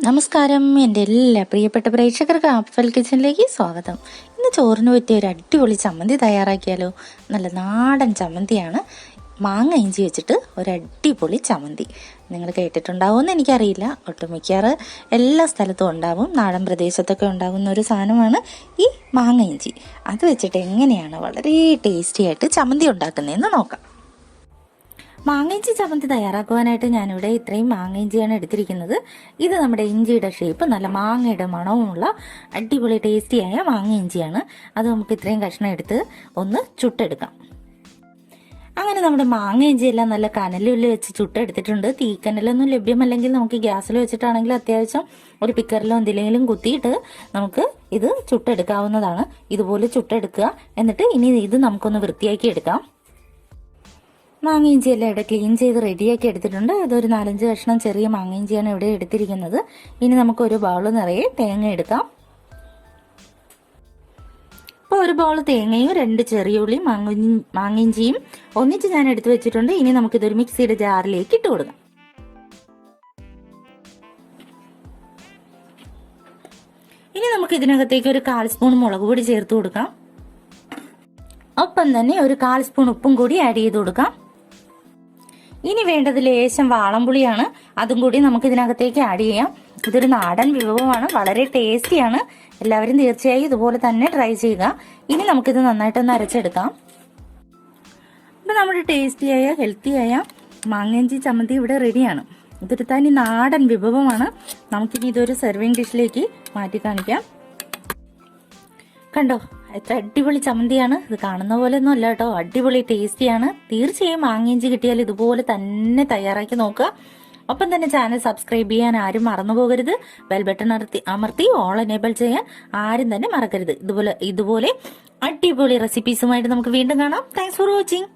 നമസ്കാരം, എൻ്റെ എല്ലാ പ്രിയപ്പെട്ട പ്രേക്ഷകർക്ക് ആപ്പൽ കിച്ചണിലേക്ക് സ്വാഗതം. ഇന്ന് ചോറിന് പറ്റിയ ഒരു അടിപൊളി ചമ്മന്തി തയ്യാറാക്കിയാലോ. നല്ല നാടൻ ചമ്മന്തിയാണ്. മാങ്ങ ഇഞ്ചി വെച്ചിട്ട് ഒരു അടിപൊളി ചമ്മന്തി. നിങ്ങൾ കേട്ടിട്ടുണ്ടാവുമെന്ന് എനിക്കറിയില്ല. ഒട്ടുമിക്കാറ് എല്ലാ സ്ഥലത്തും ഉണ്ടാവും. നാടൻ പ്രദേശത്തൊക്കെ ഉണ്ടാകുന്ന ഒരു സാധനമാണ് ഈ മാങ്ങ ഇഞ്ചി. അത് വെച്ചിട്ട് എങ്ങനെയാണ് വളരെ ടേസ്റ്റി ആയിട്ട് ചമ്മന്തി ഉണ്ടാക്കുന്നതെന്ന് നോക്കാം. മാങ്ങയിഞ്ചി ചമ്മന്തി തയ്യാറാക്കുവാനായിട്ട് ഞാനിവിടെ ഇത്രയും മാങ്ങയിഞ്ചിയാണ് എടുത്തിരിക്കുന്നത്. ഇത് നമ്മുടെ ഇഞ്ചിയുടെ ഷേപ്പ് നല്ല മാങ്ങയുടെ മണവുമുള്ള അടിപൊളി ടേസ്റ്റിയായ മാങ്ങയിഞ്ചിയാണ്. അത് നമുക്ക് ഇത്രയും കഷ്ണം എടുത്ത് ഒന്ന് ചുട്ടെടുക്കാം. അങ്ങനെ നമ്മുടെ മാങ്ങയിഞ്ചി എല്ലാം നല്ല കനലിൽ വെച്ച് ചുട്ടെടുത്തിട്ടുണ്ട്. തീക്കനലൊന്നും ലഭ്യമല്ലെങ്കിൽ നമുക്ക് ഗ്യാസിൽ വെച്ചിട്ടാണെങ്കിൽ അത്യാവശ്യം ഒരു പിക്കറിലോ എന്തിലെങ്കിലും കുത്തിയിട്ട് നമുക്ക് ഇത് ചുട്ടെടുക്കാവുന്നതാണ്. ഇതുപോലെ ചുട്ടെടുക്കുക. എന്നിട്ട് ഇനി ഇത് നമുക്കൊന്ന് വൃത്തിയാക്കി എടുക്കാം. മാങ്ങയിഞ്ചി എല്ലാം ഇവിടെ ക്ലീൻ ചെയ്ത് റെഡിയാക്കി എടുത്തിട്ടുണ്ട്. ഇതൊരു 4-5 കഷ്ണം ചെറിയ മാങ്ങയിഞ്ചിയാണ് ഇവിടെ എടുത്തിരിക്കുന്നത്. ഇനി നമുക്കൊരു ബൗൾ നിറയെ തേങ്ങ എടുക്കാം. അപ്പോൾ ഒരു ബൗൾ തേങ്ങയും 2 ചെറിയ ഉള്ളിയും മാങ്ങയിഞ്ചിയും ഒന്നിച്ച് ഞാൻ എടുത്തു വെച്ചിട്ടുണ്ട്. ഇനി നമുക്കിതൊരു മിക്സിയുടെ ജാറിലേക്ക് ഇട്ട് കൊടുക്കാം. ഇനി നമുക്ക് ഇതിനകത്തേക്ക് ഒരു 1/4 സ്പൂൺ മുളക് പൊടി ചേർത്ത് കൊടുക്കാം. ഒപ്പം തന്നെ ഒരു 1/4 സ്പൂൺ ഉപ്പും കൂടി ആഡ് ചെയ്ത് കൊടുക്കാം. ഇനി വേണ്ടത് ലേശം വാളംപുളിയാണ്. അതും കൂടി നമുക്ക് ഇതിനകത്തേക്ക് ആഡ് ചെയ്യാം. ഇതൊരു നാടൻ വിഭവമാണ്, വളരെ ടേസ്റ്റിയാണ്. എല്ലാവരും തീർച്ചയായും ഇതുപോലെ തന്നെ ട്രൈ ചെയ്യുക. ഇനി നമുക്കിത് നന്നായിട്ടൊന്ന് അരച്ചെടുക്കാം. ഇപ്പം നമ്മുടെ ടേസ്റ്റിയായ ഹെൽത്തിയായ മാങ്ങയിഞ്ചി ചമ്മന്തി ഇവിടെ റെഡിയാണ്. ഇതൊരു തനി നാടൻ വിഭവമാണ്. നമുക്കിനി ഇതൊരു സെർവിങ് ഡിഷിലേക്ക് മാറ്റി കാണിക്കാം. കണ്ടോ, എത്ര അടിപൊളി ചമ്മന്തിയാണ്. ഇത് കാണുന്ന പോലെ ഒന്നും അല്ല കേട്ടോ, അടിപൊളി ടേസ്റ്റിയാണ്. തീർച്ചയായും മാങ്ങയിഞ്ചി കിട്ടിയാൽ ഇതുപോലെ തന്നെ തയ്യാറാക്കി നോക്കുക. ഒപ്പം തന്നെ ചാനൽ സബ്സ്ക്രൈബ് ചെയ്യാൻ ആരും മറന്നു പോകരുത്. ബെൽ ബട്ടൺ അമർത്തി ഓൾ എനേബിൾ ചെയ്യാൻ ആരും തന്നെ മറക്കരുത്. ഇതുപോലെ അടിപൊളി റെസിപ്പീസുമായിട്ട് നമുക്ക് വീണ്ടും കാണാം. Thanks for watching.